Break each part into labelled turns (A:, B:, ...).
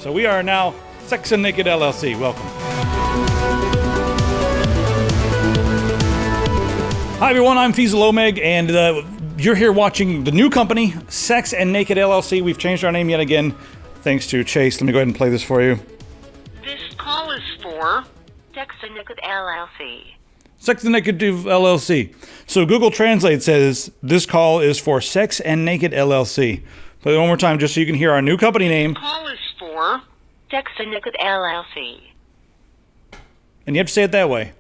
A: So we are now Sex and Naked LLC. Welcome. Hi everyone, I'm Fiesel Omeg, and you're here watching the new company, Sex and Naked LLC. We've changed our name yet again, thanks to Chase. Let me go ahead and play this for you.
B: This call is for Sex and Naked LLC.
A: Sex and Naked LLC. So Google Translate says this call is for Sex and Naked LLC. Play it one more time just so you can hear our new company name.
B: Call is for Sex and Naked LLC.
A: And you have to say it that way.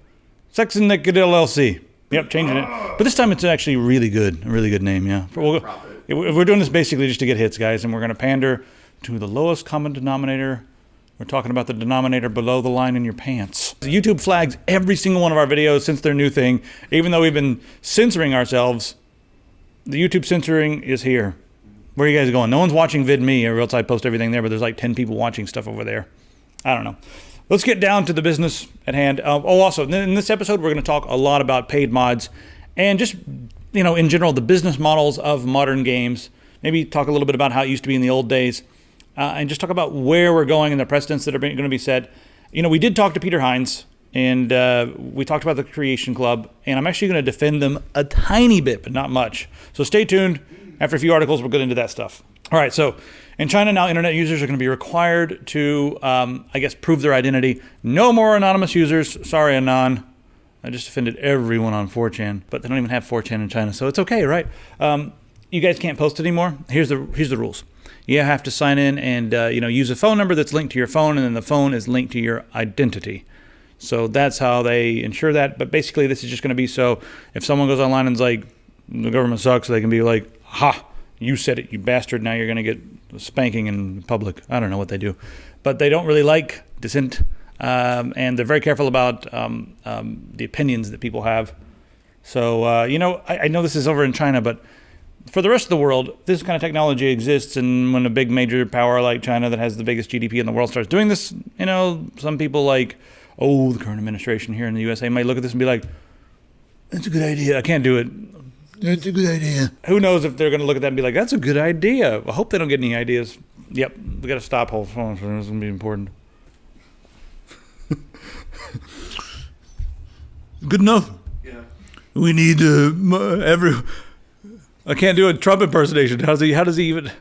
A: Sex and Naked LLC. Yep, changing it. But this time it's actually really good. A really good name, yeah. We're doing this basically just to get hits, guys, and we're going to pander to the lowest common denominator. We're talking about the denominator below the line in your pants. YouTube flags every single one of our videos since their new thing. Even though we've been censoring ourselves, the YouTube censoring is here. Where are you guys going? No one's watching VidMe, or else I post everything there, but there's like 10 people watching stuff over there. I don't know. Let's get down to the business at hand. Also, in this episode, we're going to talk a lot about paid mods and just, in general, the business models of modern games. Maybe talk a little bit about how it used to be in the old days. And just talk about where we're going and the precedents that are going to be set. We did talk to Peter Hines, and we talked about the Creation Club, and I'm actually going to defend them a tiny bit, but not much. So stay tuned. After a few articles, we'll get into that stuff. All right, so in China now, internet users are going to be required to, prove their identity. No more anonymous users. Sorry, Anon. I just offended everyone on 4chan, but they don't even have 4chan in China, so it's okay, right? You guys can't post anymore. Here's the rules. You have to sign in and use a phone number that's linked to your phone, and then the phone is linked to your identity. So that's how they ensure that. But basically, this is just going to be so if someone goes online and is like, the government sucks, they can be like, ha, you said it, you bastard. Now you're going to get spanking in public. I don't know what they do. But they don't really like dissent, and they're very careful about the opinions that people have. So, I know this is over in China, but for the rest of the world, this kind of technology exists, and when a big major power like China that has the biggest GDP in the world starts doing this, some people like, the current administration here in the USA might look at this and be like, that's a good idea. I can't do it. That's a good idea. Who knows if they're going to look at that and be like, that's a good idea. I hope they don't get any ideas. Yep, we got to stop whole phone, so it's going to be important. Good enough. Yeah. We need I can't do a Trump impersonation. How does he even...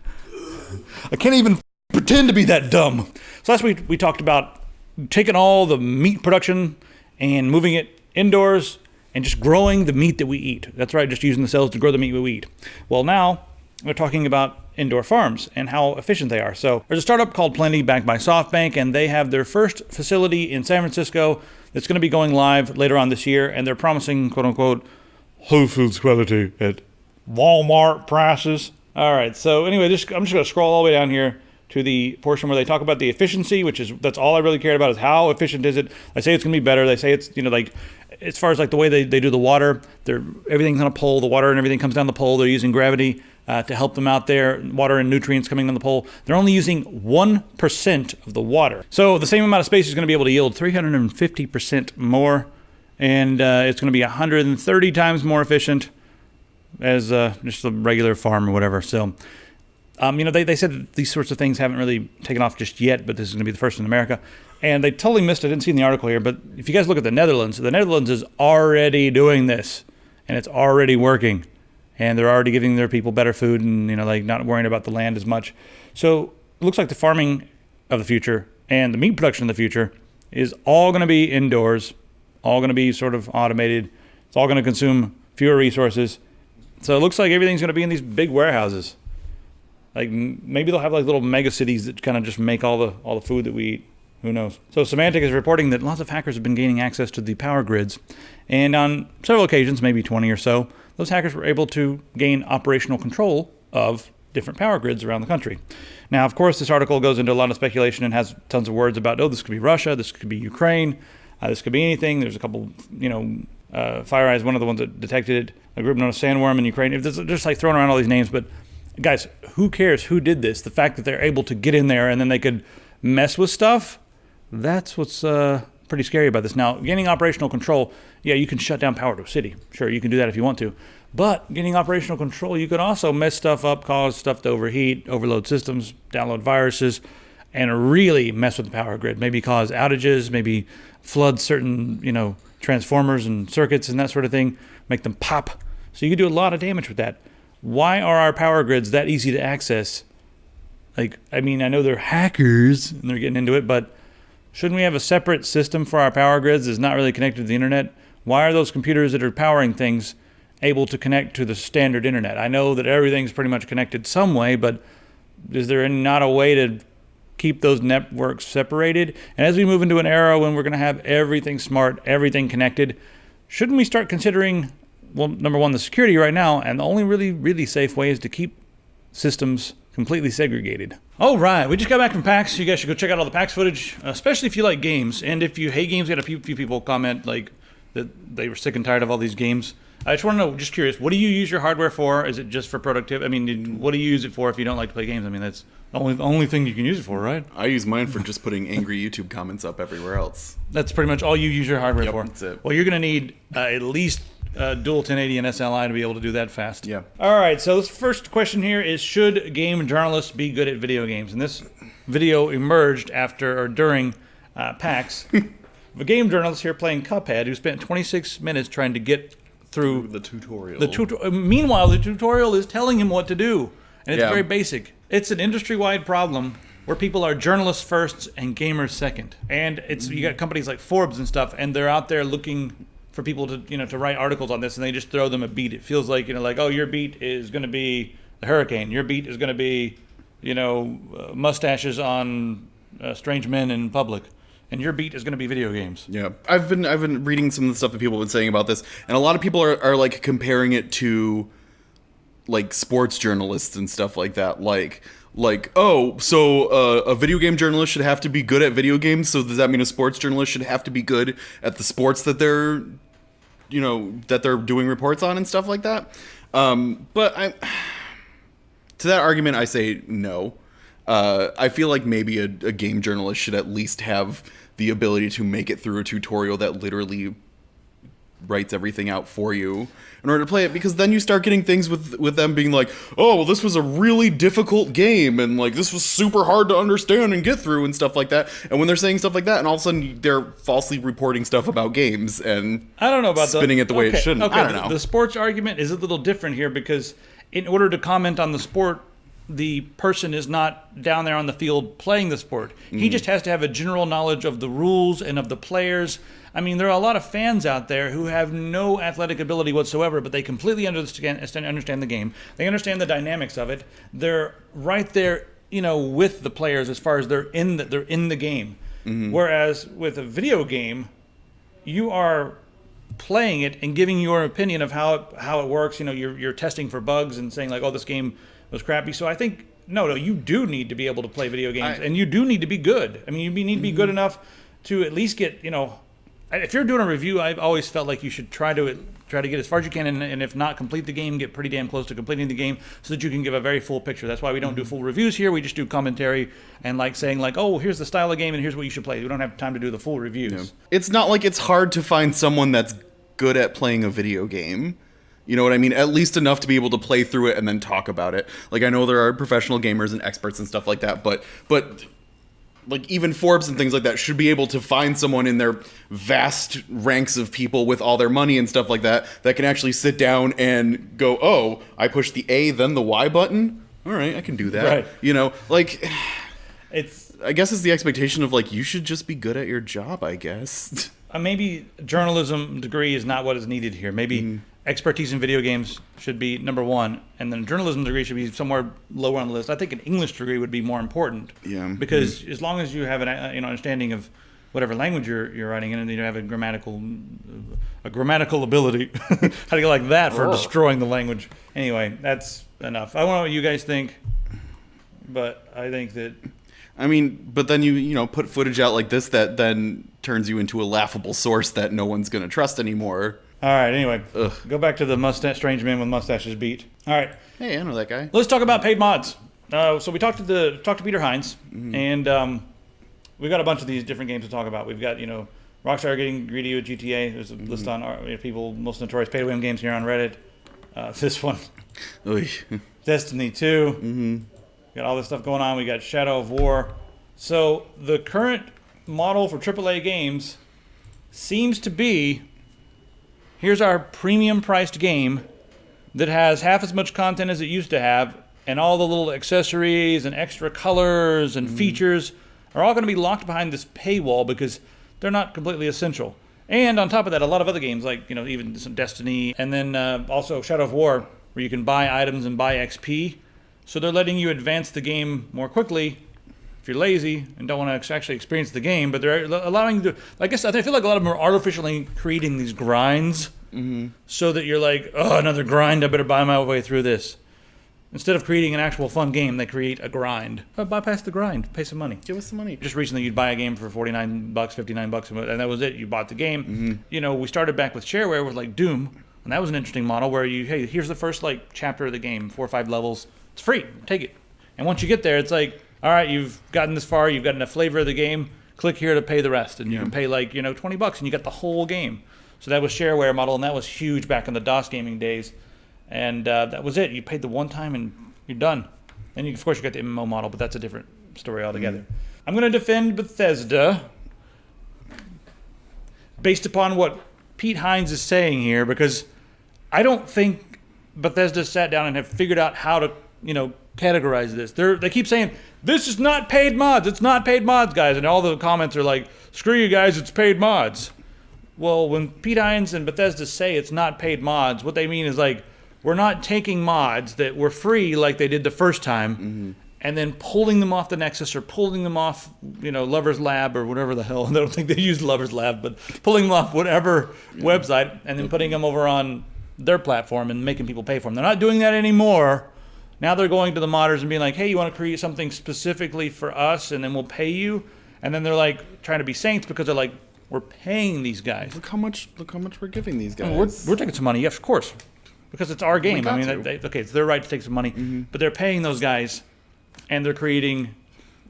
A: I can't even pretend to be that dumb. So last week we talked about taking all the meat production and moving it indoors and just growing the meat that we eat. That's right, just using the cells to grow the meat we eat. Well, now we're talking about indoor farms and how efficient they are. So there's a startup called Plenty backed by SoftBank, and they have their first facility in San Francisco that's going to be going live later on this year, and they're promising, quote unquote, Whole Foods quality at Walmart prices. All right, so anyway, I'm just going to scroll all the way down here to the portion where they talk about the efficiency, that's all I really cared about is how efficient is it. They say it's going to be better. They say it's, as far as like the way they do the water, everything's on a pole. The water and everything comes down the pole. They're using gravity to help them out there. Water and nutrients coming on the pole. They're only using 1% of the water. So the same amount of space is going to be able to yield 350% more, and it's going to be 130 times more efficient as just a regular farm or whatever. So, they said that these sorts of things haven't really taken off just yet, but this is going to be the first in America. And they totally missed it. I didn't see in the article here, but if you guys look at the Netherlands is already doing this, and it's already working. And they're already giving their people better food and, not worrying about the land as much. So it looks like the farming of the future and the meat production of the future is all going to be indoors, all going to be sort of automated. It's all going to consume fewer resources. So it looks like everything's going to be in these big warehouses. Like maybe they'll have like little mega cities that kind of just make all the food that we eat. Who knows? So Symantec is reporting that lots of hackers have been gaining access to the power grids. And on several occasions, maybe 20 or so, those hackers were able to gain operational control of different power grids around the country. Now, of course, this article goes into a lot of speculation and has tons of words about, this could be Russia, this could be Ukraine, this could be anything. There's a couple, FireEye is one of the ones that detected it, a group known as Sandworm in Ukraine. They're just like throwing around all these names, but guys, who cares who did this? The fact that they're able to get in there and then they could mess with stuff, that's what's pretty scary about this. Now, gaining operational control, yeah, you can shut down power to a city. Sure, you can do that if you want to. But getting operational control, you can also mess stuff up, cause stuff to overheat, overload systems, download viruses. and really mess with the power grid. Maybe cause outages, maybe flood certain, transformers and circuits and that sort of thing, make them pop. So you can do a lot of damage with that. Why are our power grids that easy to access? I know they're hackers and they're getting into it, but shouldn't we have a separate system for our power grids that's not really connected to the internet? Why are those computers that are powering things able to connect to the standard internet? I know that everything's pretty much connected some way, but is there not a way to keep those networks separated? And as we move into an era when we're going to have everything smart, everything connected, shouldn't we start considering, well, number one, the security right now, and the only really, really safe way is to keep systems completely segregated. All right, we just got back from PAX. You guys should go check out all the PAX footage, especially if you like games. And if you hate games, we had a few people comment that they were sick and tired of all these games. I just want to know, just curious, what do you use your hardware for? Is it just for productivity? What do you use it for if you don't like to play games? That's the only thing you can use it for, right?
C: I use mine for just putting angry YouTube comments up everywhere else.
A: That's pretty much all you use your hardware for?
C: That's it.
A: Well, you're going to need at least dual 1080 and SLI to be able to do that fast.
C: Yeah. All
A: right, so this first question here is, should game journalists be good at video games? And this video emerged after or during PAX. A game journalist here playing Cuphead who spent 26 minutes trying to get through
C: the tutorial.
A: Meanwhile, the tutorial is telling him what to do, and it's
C: Yeah.
A: very basic. It's an industry-wide problem where people are journalists first and gamers second. And you got companies like Forbes and stuff, and they're out there looking for people to to write articles on this, and they just throw them a beat. It feels like oh, your beat is going to be the hurricane. Your beat is going to be mustaches on strange men in public. And your beat is going to be video games.
C: Yeah, I've been reading some of the stuff that people have been saying about this, and a lot of people are like comparing it to like sports journalists and stuff like that. A video game journalist should have to be good at video games. So does that mean a sports journalist should have to be good at the sports that they're doing reports on and stuff like that? To that argument, I say no. I feel like maybe a game journalist should at least have the ability to make it through a tutorial that literally writes everything out for you in order to play it, because then you start getting things with them being like, oh, well, this was a really difficult game, and like this was super hard to understand and get through and stuff like that. And when they're saying stuff like that, and all of a sudden they're falsely reporting stuff about games and
A: I don't know about
C: spinning it the way it shouldn't.
A: Okay.
C: I don't know.
A: The sports argument is a little different here, because in order to comment on the sport, the person is not down there on the field playing the sport. He just has to have a general knowledge of the rules and of the players. There are a lot of fans out there who have no athletic ability whatsoever, but they completely understand the game. They understand the dynamics of it. They're right there, with the players as far as they're in the game. Whereas with a video game, you are playing it and giving your opinion of how it works. You're testing for bugs and saying like, oh, this game was crappy. So I think no, you do need to be able to play video games, and you do need to be good. You need to be good enough to at least get if you're doing a review, I've always felt like you should try to get as far as you can, and if not complete the game, get pretty damn close to completing the game so that you can give a very full picture. That's why we don't do full reviews here. We just do commentary and saying oh, here's the style of game and here's what you should play. We don't have time to do the full reviews.
C: Yeah. It's not like it's hard to find someone that's good at playing a video game. You know what I mean? At least enough to be able to play through it and then talk about it. I know there are professional gamers and experts and stuff like that, but even Forbes and things like that should be able to find someone in their vast ranks of people with all their money and stuff like that can actually sit down and go, oh, I push the A, then the Y button? All right, I can do that.
A: Right.
C: I guess it's the expectation of you should just be good at your job, I guess.
A: Maybe journalism degree is not what is needed here. Maybe expertise in video games should be number one, and then a journalism degree should be somewhere lower on the list. I think an English degree would be more important. Yeah. Because as long as you have an understanding of whatever language you're writing in, and you have a grammatical ability, how do you like that for destroying the language? Anyway, that's enough. I don't know what you guys think, but I think that.
C: But then you put footage out like this that then turns you into a laughable source that no one's going to trust anymore.
A: All right, anyway, go back to the strange man with mustaches beat. All right.
C: Hey, I know that guy.
A: Let's talk about paid mods. So we talked to Peter Hines, and we've got a bunch of these different games to talk about. We've got, Rockstar getting greedy with GTA. There's a list on our, people, most notorious pay-to-win games here on Reddit. This one. Destiny 2. Got all this stuff going on. We got Shadow of War. So the current model for AAA games seems to be, here's our premium priced game that has half as much content as it used to have, and all the little accessories and extra colors and features are all going to be locked behind this paywall because they're not completely essential. And on top of that, a lot of other games, like, even some Destiny, and then also Shadow of War, where you can buy items and buy XP. So they're letting you advance the game more quickly if you're lazy and don't want to actually experience the game. But they're allowing you to, I feel like a lot of them are artificially creating these grinds so that you're like, oh, another grind, I better buy my way through this. Instead of creating an actual fun game, they create a grind. Bypass the grind, pay some money.
C: Give us some money.
A: Just recently, you'd buy a game for $49, $59, and that was it. You bought the game. We started back with shareware with like Doom, and that was an interesting model where hey, here's the first like chapter of the game, 4 or 5 levels. It's free, take it. And once you get there, it's like, all right, you've gotten this far, you've gotten a flavor of the game. Click here to pay the rest, and you can pay like $20, and you got the whole game. So that was shareware model, and that was huge back in the DOS gaming days. And that was it. You paid the one time and you're done. And of course you got the MMO model, but that's a different story altogether. I'm going to defend Bethesda based upon what Pete Hines is saying here, because I don't think Bethesda sat down and have figured out how to, categorize this. They keep saying, this is not paid mods. It's not paid mods, guys. And all the comments are like, screw you guys, it's paid mods. Well, when Pete Hines and Bethesda say it's not paid mods, what they mean is like, we're not taking mods that were free like they did the first time and then pulling them off the Nexus or pulling them off, Lover's Lab or whatever the hell. I don't think they used Lover's Lab, but pulling them off whatever website and then putting them over on their platform and making people pay for them. They're not doing that anymore. Now they're going to the modders and being like, hey, you want to create something specifically for us and then we'll pay you? And then they're like trying to be saints because they're like, we're paying these guys.
C: Look how much we're giving these guys.
A: I mean, we're taking some money, yes, of course. Because it's our game. I mean, it's their right to take some money, but they're paying those guys, and they're creating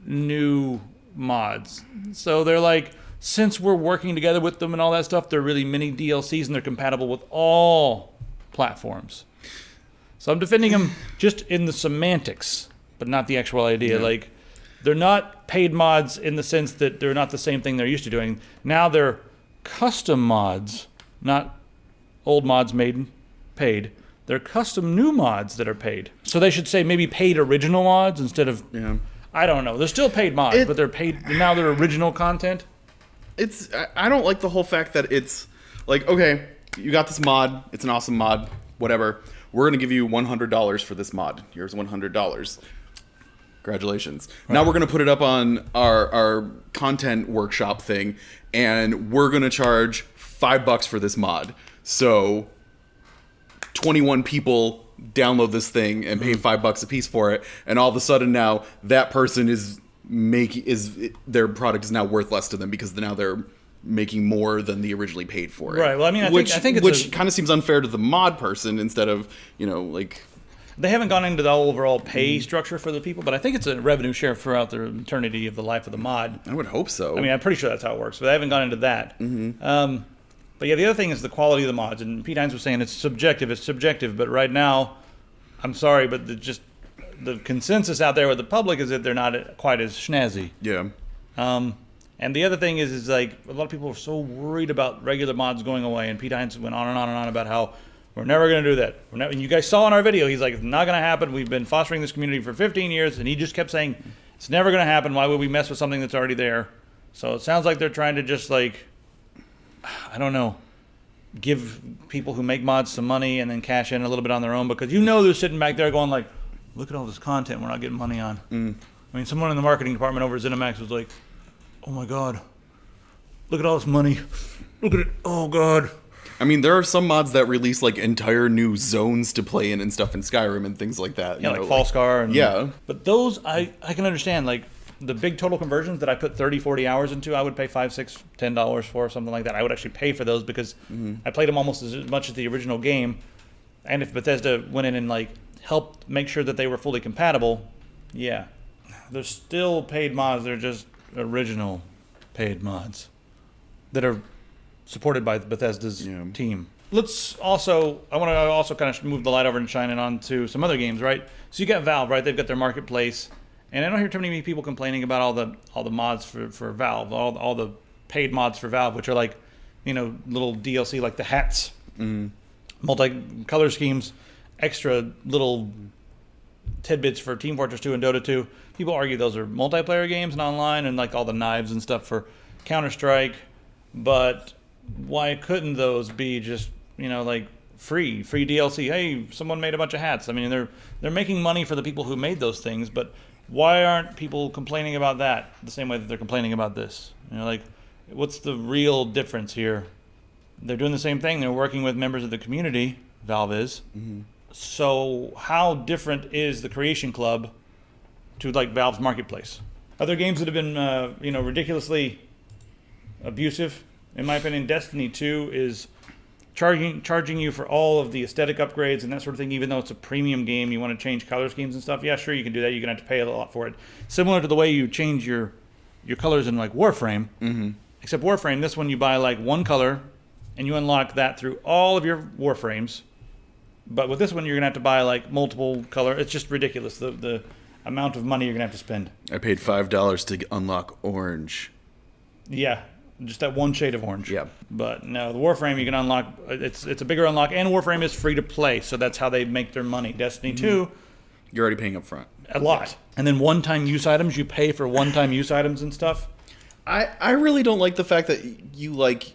A: new mods. So they're like, since we're working together with them and all that stuff, they're really mini DLCs, and they're compatible with all platforms. So I'm defending them just in the semantics, but not the actual idea.
C: Yeah.
A: Like, they're not paid mods in the sense that they're not the same thing they're used to doing. Now they're custom mods, not old mods made paid. They're custom new mods that are paid. So they should say maybe paid original mods instead of, I don't know. They're still paid mods, but they're paid, now they're original content.
C: I don't like the whole fact that it's like, okay, you got this mod, it's an awesome mod, whatever. We're going to give you $100 for this mod. Here's $100. Congratulations. Right. Now we're going to put it up on our content workshop thing, and we're going to charge $5 for this mod. So 21 people download this thing and pay $5 a piece for it, and all of a sudden now that person their product is now worth less to them because now they're making more than they originally paid for it.
A: Right. Well, I mean, I think
C: which kind of seems unfair to the mod person instead of like.
A: They haven't gone into the overall pay structure for the people, but I think it's a revenue share throughout the eternity of the life of the mod.
C: I would hope so.
A: I mean, I'm pretty sure that's how it works, but they haven't gone into that. But yeah, the other thing is the quality of the mods. And Pete Hines was saying it's subjective. But right now, I'm sorry, but the consensus out there with the public is that they're not quite as snazzy.
C: Yeah.
A: And the other thing is like a lot of people are so worried about regular mods going away. And Pete Hines went on and on and on about how we're never going to do that. And you guys saw in our video, he's like, it's not going to happen. We've been fostering this community for 15 years. And he just kept saying, it's never going to happen. Why would we mess with something that's already there? So it sounds like they're trying to just like, I don't know, give people who make mods some money and then cash in a little bit on their own, because they're sitting back there going like, look at all this content we're not getting money on. I mean, someone in the marketing department over at ZeniMax was like, oh my God, look at all this money. Look at it. Oh God.
C: I mean, there are some mods that release like entire new zones to play in and stuff in Skyrim and things like that.
A: Yeah, like Fallscar.
C: Yeah.
A: But those, I can understand, like, the big total conversions that I put 30, 40 hours into, I would pay $5, $6, $10 for, something like that. I would actually pay for those because I played them almost as much as the original game. And if Bethesda went in and like helped make sure that they were fully compatible, yeah. They're still paid mods. They're just original paid mods that are supported by Bethesda's team. I want to also kind of move the light over and shine it on to some other games, right? So you got Valve, right? They've got their marketplace. And I don't hear too many people complaining about all the mods for Valve, all the paid mods for Valve, which are like, little DLC like the hats, multi-color schemes, extra little tidbits for Team Fortress 2 and Dota 2. People argue those are multiplayer games and online, and like all the knives and stuff for Counter-Strike. But why couldn't those be just, like free DLC? Hey, someone made a bunch of hats. I mean, they're making money for the people who made those things, but why aren't people complaining about that the same way that they're complaining about this? Like, what's the real difference here? They're doing the same thing. They're working with members of the community, Valve is. Mm-hmm. So how different is the Creation Club to like Valve's marketplace? Other games that have been, ridiculously abusive, in my opinion, Destiny 2 is charging you for all of the aesthetic upgrades and that sort of thing, even though it's a premium game. You want to change color schemes and stuff. Yeah, sure, you can do that. You're going to have to pay a lot for it. Similar to the way you change your colors in like Warframe. Mm-hmm. Except Warframe, this one you buy like one color and you unlock that through all of your Warframes. But with this one, you're going to have to buy like multiple color. It's just ridiculous, the amount of money you're going to have to spend.
C: I paid $5 to unlock orange.
A: Yeah. Just that one shade of orange.
C: Yeah.
A: But no, the Warframe you can unlock. It's a bigger unlock, and Warframe is free to play, so that's how they make their money. Destiny 2,
C: you're already paying up front.
A: A lot. And then one-time use items, you pay for one-time use items and stuff.
C: I really don't like the fact that you like.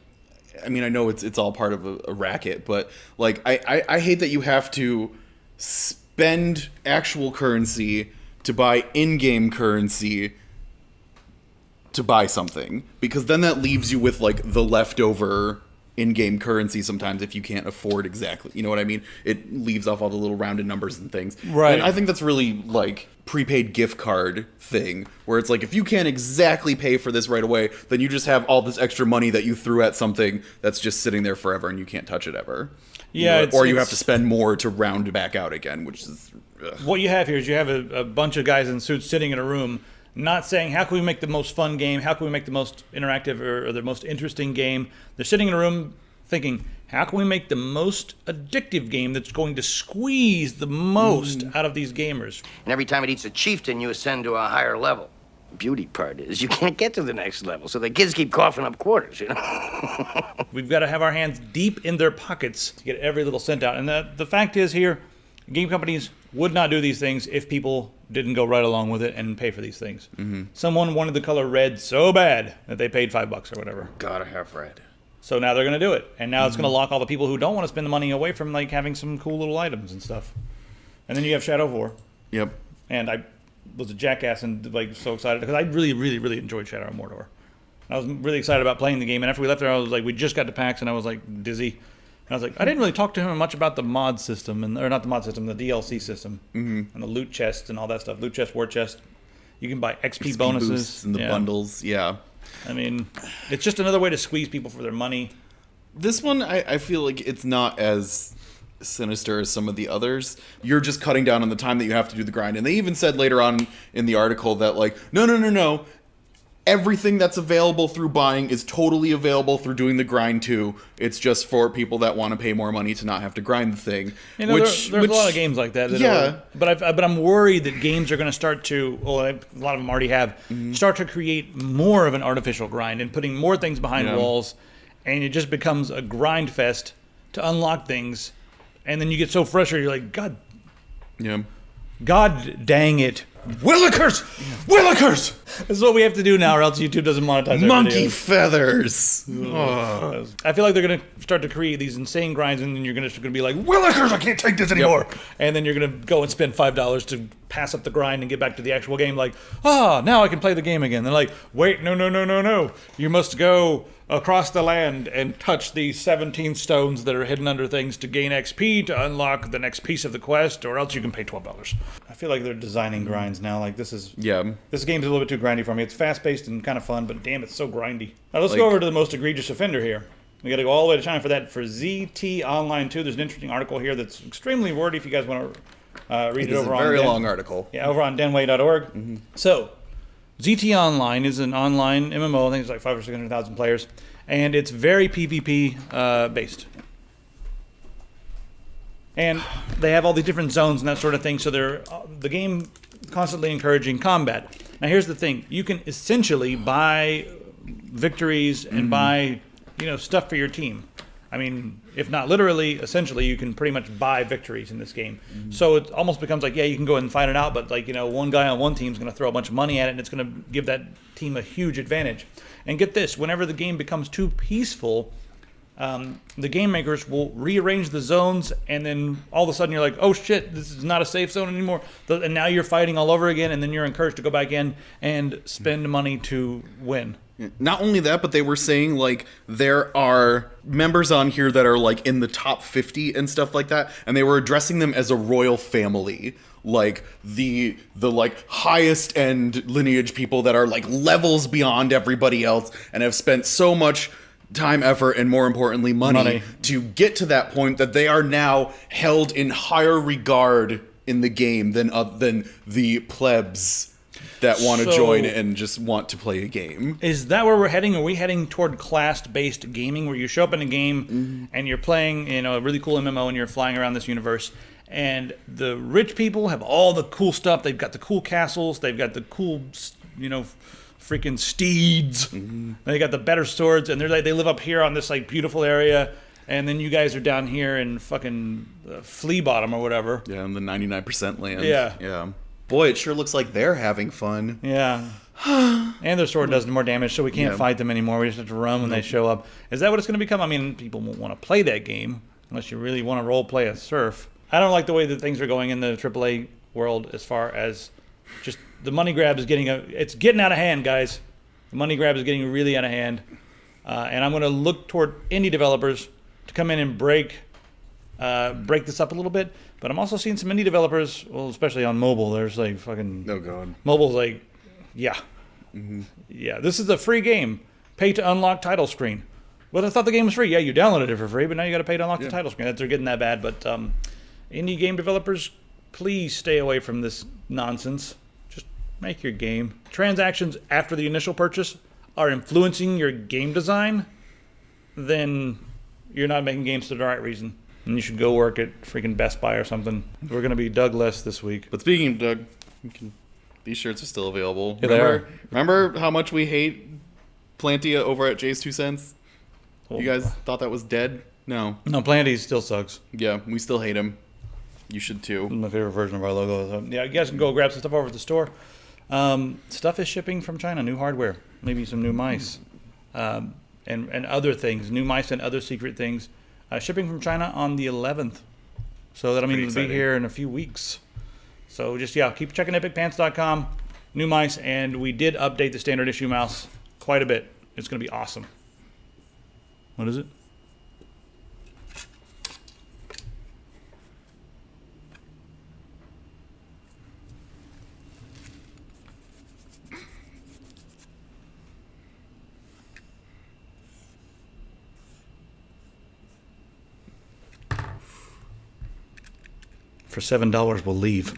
C: I mean, I know it's all part of a racket, but like I hate that you have to spend actual currency to buy in-game currency to buy something, because then that leaves you with like the leftover in-game currency sometimes if you can't afford exactly, you know what I mean? It leaves off all the little rounded numbers and things.
A: Right.
C: And I think that's really like prepaid gift card thing, where it's like if you can't exactly pay for this right away, then you just have all this extra money that you threw at something that's just sitting there forever and you can't touch it ever.
A: Yeah.
C: Or you have to spend more to round back out again, which is... Ugh.
A: What you have here is you have a bunch of guys in suits sitting in a room not saying, how can we make the most fun game? How can we make the most interactive or the most interesting game? They're sitting in a room thinking, how can we make the most addictive game that's going to squeeze the most out of these gamers?
D: And every time it eats a chieftain, you ascend to a higher level. The beauty part is you can't get to the next level, so the kids keep coughing up quarters,
A: We've got to have our hands deep in their pockets to get every little cent out. And the fact is here, game companies would not do these things if people didn't go right along with it and pay for these things. Mm-hmm. Someone wanted the color red so bad that they paid $5 or whatever.
C: Gotta have red.
A: So now they're going to do it. And now it's going to lock all the people who don't want to spend the money away from like having some cool little items and stuff. And then you have Shadow of War.
C: Yep.
A: And I was a jackass and like so excited because I really, really, really enjoyed Shadow of Mordor. I was really excited about playing the game. And after we left there, I was like, we just got to PAX and I was like dizzy. And I was like, I didn't really talk to him much about the mod system, or not the mod system, the DLC system, and the loot chests and all that stuff. Loot chest, war chest. You can buy XP bonuses
C: and the bundles. Yeah.
A: I mean, it's just another way to squeeze people for their money.
C: This one, I feel like it's not as sinister as some of the others. You're just cutting down on the time that you have to do the grind. And they even said later on in the article that like, no. Everything that's available through buying is totally available through doing the grind too. It's just for people that want to pay more money to not have to grind the thing.
A: There's a lot of games like that. But I'm worried that games are going to start to, a lot of them already have, start to create more of an artificial grind and putting more things behind walls, and it just becomes a grind fest to unlock things, and then you get so frustrated, you're like, God dang it. Willikers! Willikers! This is what we have to do now, or else YouTube doesn't monetize our
C: Monkey
A: videos.
C: feathers!
A: I feel like they're going to start to create these insane grinds, and then you're going to be like, Willikers, I can't take this anymore! Yep. And then you're going to go and spend $5 to pass up the grind and get back to the actual game, like, now I can play the game again. They're like, wait, no. You must go across the land and touch the 17 stones that are hidden under things to gain XP to unlock the next piece of the quest, or else you can pay $12. I feel like they're designing grinds now. Like, this game's a little bit too grindy for me. It's fast-paced and kind of fun, but damn, it's so grindy. Now, let's go over to the most egregious offender here. We got to go all the way to China for that. For ZT Online 2, there's an interesting article here that's extremely wordy if you guys want to read it over on...
C: It's a very long article.
A: Yeah, over on denway.org. So, ZT Online is an online MMO. I think it's like 500,000 or 600,000 players. And it's very PvP based. And they have all these different zones and that sort of thing. So the game constantly encouraging combat. Now, here's the thing: you can essentially buy victories and buy, stuff for your team. I mean, if not literally, essentially, you can pretty much buy victories in this game. So it almost becomes like, yeah, you can go and fight it out, but one guy on one team is going to throw a bunch of money at it, and it's going to give that team a huge advantage. And get this: whenever the game becomes too peaceful, the game makers will rearrange the zones, and then all of a sudden you're like, oh shit, this is not a safe zone anymore. And now you're fighting all over again, and then you're encouraged to go back in and spend money to win.
C: Not only that, but they were saying like there are members on here that are like in the top 50 and stuff like that, and they were addressing them as a royal family, like the like highest end lineage people that are like levels beyond everybody else and have spent so much time, effort, and more importantly money to get to that point that they are now held in higher regard in the game than the plebs that want to join and just want to play a game.
A: Is that where we're heading? Are we heading toward class-based gaming, where you show up in a game and you're playing, a really cool MMO, and you're flying around this universe, and the rich people have all the cool stuff. They've got the cool castles. They've got the cool, freaking steeds. They got the better swords, and they live up here on this like beautiful area. And then you guys are down here in fucking Flea Bottom or whatever.
C: Yeah, in the 99% land.
A: Yeah.
C: Boy, it sure looks like they're having fun.
A: Yeah. And their sword does more damage, so we can't fight them anymore. We just have to run when they show up. Is that what it's going to become? I mean, people won't want to play that game unless you really want to role play a serf. I don't like the way that things are going in the AAA world as far as just the money grab is it's getting out of hand, guys. The money grab is getting really out of hand. And I'm going to look toward indie developers to come in and break this up a little bit. But I'm also seeing some indie developers, well, especially on mobile. There's like fucking...
C: Oh, God.
A: Mobile's like, yeah. Yeah, this is a free game. Pay to unlock title screen. But I thought the game was free. Yeah, you downloaded it for free, but now you got to pay to unlock the title screen. They're getting that bad. But indie game developers, please stay away from this nonsense. Just make your game. Transactions after the initial purchase are influencing your game design, then you're not making games for the right reason. And you should go work at freaking Best Buy or something. We're going to be Doug-less this week.
C: But speaking of Doug, these shirts are still available.
A: Yeah, they are.
C: Remember how much we hate Plantia over at Jay's 2 Cents? You guys thought that was dead? No.
A: No, Planty still sucks.
C: Yeah, we still hate him. You should too.
A: My favorite version of our logo. So, yeah, you guys can go grab some stuff over at the store. Stuff is shipping from China. New hardware. Maybe some new mice. And other things. New mice and other secret things. Shipping from China on the 11th. So that'll mean it'll be here in a few weeks. So just, keep checking epicpants.com. New mice, and we did update the standard issue mouse quite a bit. It's going to be awesome. What is it? For $7, we'll leave.